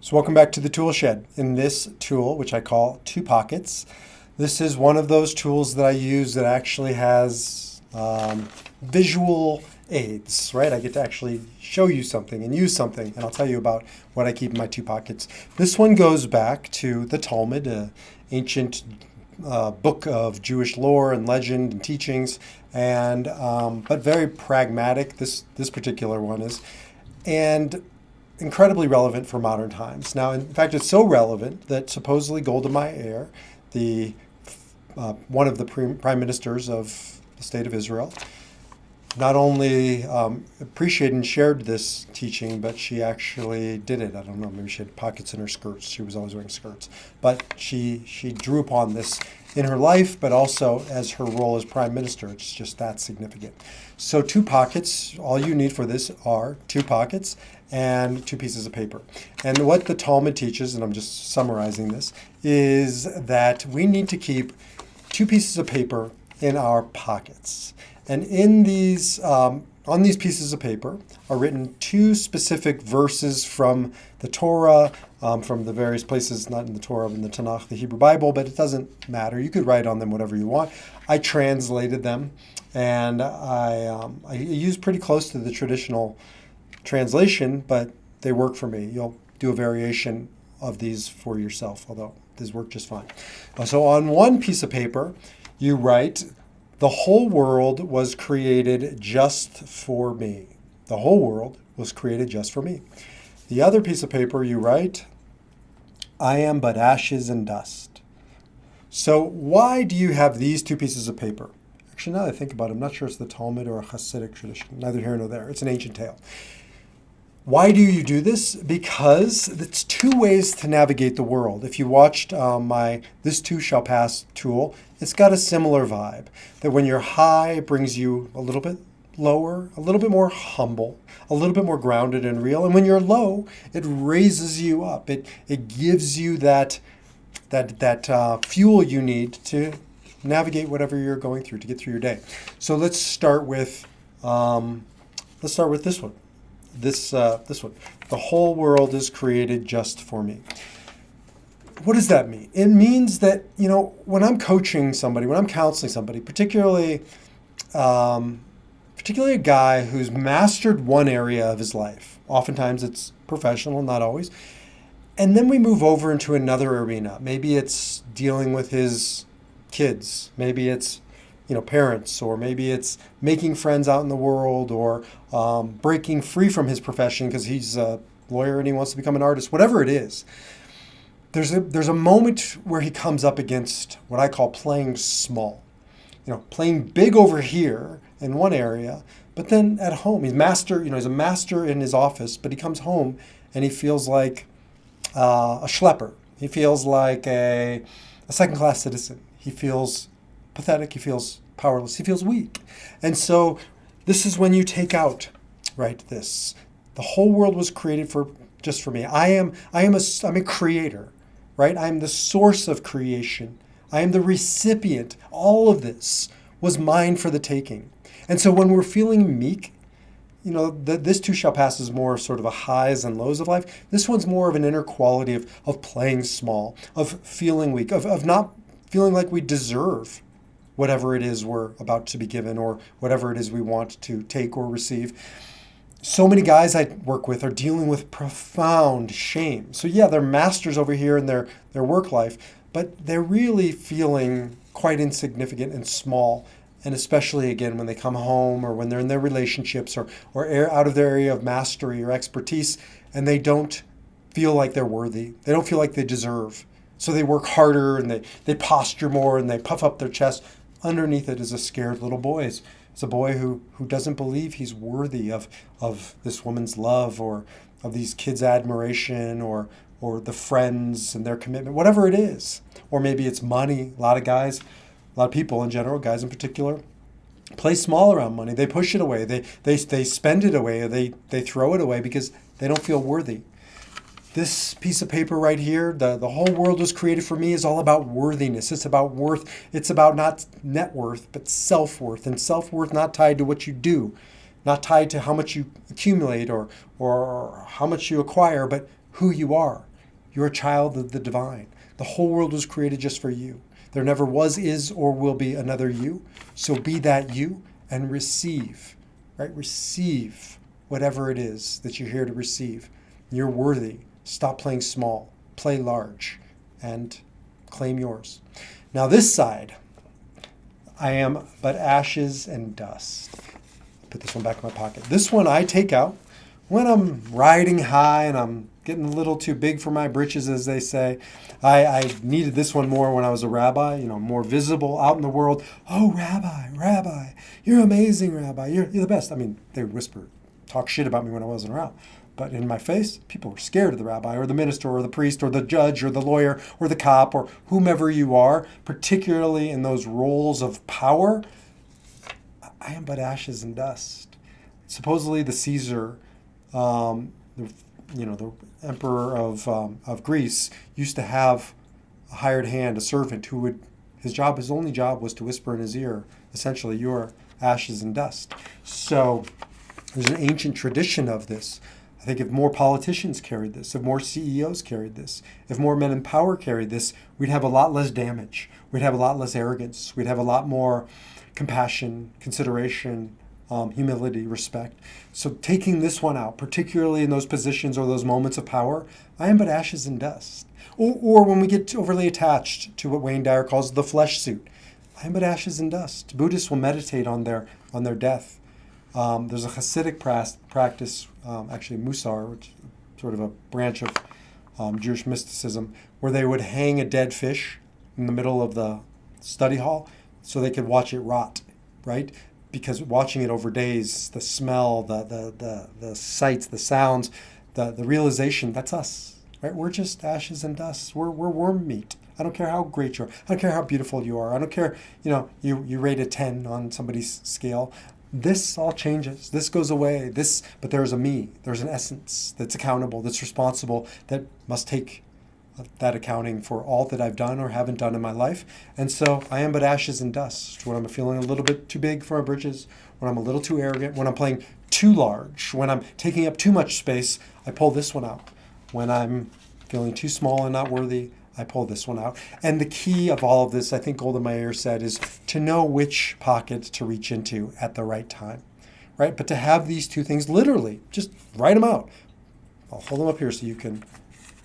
So welcome back to the tool shed. In this tool, which I call Two Pockets, this is one of those tools that I use that actually has visual aids, right? I get to actually show you something and use something, and I'll tell you about what I keep in my two pockets. This one goes back to the Talmud, an ancient book of Jewish lore and legend and teachings, and but very pragmatic. This particular one is, and incredibly relevant for modern times. Now, in fact, it's so relevant that supposedly Golda Meir, the one of the prime ministers of the state of Israel, not only appreciated and shared this teaching, but she actually did it. I don't know, maybe she had pockets in her skirts. She was always wearing skirts. But she drew upon this in her life, but also as her role as prime minister. It's just that significant. So two pockets, all you need for this are two pockets and two pieces of paper. And what the Talmud teaches, and I'm just summarizing this, is that we need to keep two pieces of paper in our pockets. And in these, on these pieces of paper are written two specific verses from the Torah, from the various places, not in the Torah, in the Tanakh, the Hebrew Bible, but it doesn't matter. You could write on them whatever you want. I translated them, and I use pretty close to the traditional translation, but they work for me. You'll do a variation of these for yourself, although these work just fine. So on one piece of paper, you write, "The whole world was created just for me." The whole world was created just for me. The other piece of paper you write, "I am but ashes and dust." So why do you have these two pieces of paper? Actually, now that I think about it, I'm not sure it's the Talmud or a Hasidic tradition. Neither here nor there. It's an ancient tale. Why do you do this? Because it's two ways to navigate the world. If you watched my This Too Shall Pass tool, it's got a similar vibe. That when you're high, it brings you a little bit lower, a little bit more humble, a little bit more grounded and real. And when you're low, it raises you up. It gives you that fuel you need to navigate whatever you're going through to get through your day. So let's start with this one. This one. The whole world is created just for me. What does that mean? It means that, when I'm coaching somebody, when I'm counseling somebody, particularly a guy who's mastered one area of his life. Oftentimes it's professional, not always. And then we move over into another arena. Maybe it's dealing with his kids. Maybe it's parents, or maybe it's making friends out in the world, or breaking free from his profession because he's a lawyer and he wants to become an artist. Whatever it is, there's a moment where he comes up against what I call playing small. Playing big over here in one area, but then at home he's a master in his office, but he comes home and he feels like a schlepper. He feels like a second-class citizen. He feels pathetic. He feels powerless. He feels weak. And so this is when you take out, right, this. The whole world was created just for me. I'm a creator, right? I'm the source of creation. I am the recipient. All of this was mine for the taking. And so when we're feeling meek, this too shall pass is more sort of a highs and lows of life. This one's more of an inner quality of playing small, of feeling weak, of not feeling like we deserve whatever it is we're about to be given, or whatever it is we want to take or receive. So many guys I work with are dealing with profound shame. So yeah, they're masters over here in their work life, but they're really feeling quite insignificant and small. And especially, again, when they come home, or when they're in their relationships, or out of their area of mastery or expertise, and they don't feel like they're worthy. They don't feel like they deserve. So they work harder, and they posture more, and they puff up their chest. Underneath it is a scared little boy. It's a boy who doesn't believe he's worthy of this woman's love, or of these kids' admiration, or the friends and their commitment, whatever it is. Or maybe it's money. A lot of people in general, guys in particular, play small around money. They push it away. They spend it away. Or they throw it away because they don't feel worthy. This piece of paper right here, the whole world was created for me, is all about worthiness. It's about worth. It's about not net worth, but self-worth. And self-worth not tied to what you do, not tied to how much you accumulate or how much you acquire, but who you are. You're a child of the divine. The whole world was created just for you. There never was, is, or will be another you. So be that you and receive, right? Receive whatever it is that you're here to receive. You're worthy. Stop playing small. Play large and claim yours. Now this side, I am but ashes and dust. Put this one back in my pocket. This one I take out when I'm riding high and I'm getting a little too big for my britches, as they say. I needed this one more when I was a rabbi, more visible out in the world. Oh, Rabbi, you're amazing, Rabbi. You're the best. I mean, they would whisper, talk shit about me when I wasn't around. But in my face, people were scared of the rabbi or the minister or the priest or the judge or the lawyer or the cop or whomever you are, particularly in those roles of power. I am but ashes and dust. Supposedly the Caesar, the emperor of Greece, used to have a hired hand, a servant who would, his only job was to whisper in his ear, essentially, you're ashes and dust. So there's an ancient tradition of this. I think if more politicians carried this, if more CEOs carried this, if more men in power carried this, we'd have a lot less damage. We'd have a lot less arrogance. We'd have a lot more compassion, consideration, humility, respect. So taking this one out, particularly in those positions or those moments of power, I am but ashes and dust. Or when we get overly attached to what Wayne Dyer calls the flesh suit, I am but ashes and dust. Buddhists will meditate on their death. There's a Hasidic practice, actually Musar, which is sort of a branch of Jewish mysticism, where they would hang a dead fish in the middle of the study hall so they could watch it rot, right? Because watching it over days, the smell, the sights, the sounds, the realization, that's us, right? We're just ashes and dust. We're worm meat. I don't care how great you are. I don't care how beautiful you are. I don't care, you rate a 10 on somebody's scale. This all changes. This goes away. But there's a me. There's an essence that's accountable, that's responsible, that must take that accounting for all that I've done or haven't done in my life. And so I am but ashes and dust. When I'm feeling a little bit too big for my britches, when I'm a little too arrogant, when I'm playing too large, when I'm taking up too much space, I pull this one out. When I'm feeling too small and not worthy, I pull this one out. And the key of all of this, I think Golda Meir said, is to know which pocket to reach into at the right time, right? But to have these two things, literally, just write them out. I'll hold them up here so you can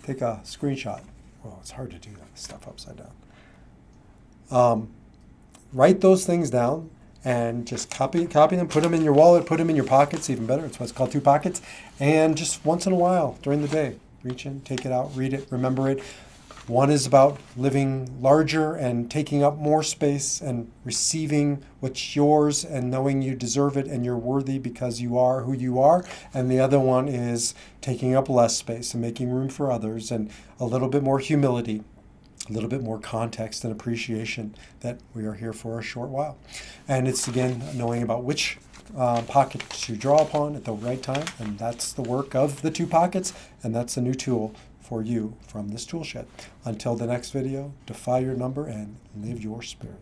take a screenshot. Oh, it's hard to do that stuff upside down. Write those things down and just copy them, put them in your wallet, put them in your pockets, even better. It's what's called 2 pockets. And just once in a while during the day, reach in, take it out, read it, remember it. One is about living larger and taking up more space and receiving what's yours and knowing you deserve it and you're worthy because you are who you are. And the other one is taking up less space and making room for others and a little bit more humility, a little bit more context and appreciation that we are here for a short while. And it's, again, knowing about which pocket to draw upon at the right time. And that's the work of the 2 pockets. And that's a new tool for you from this tool shed. Until the next video, defy your number and live your spirit.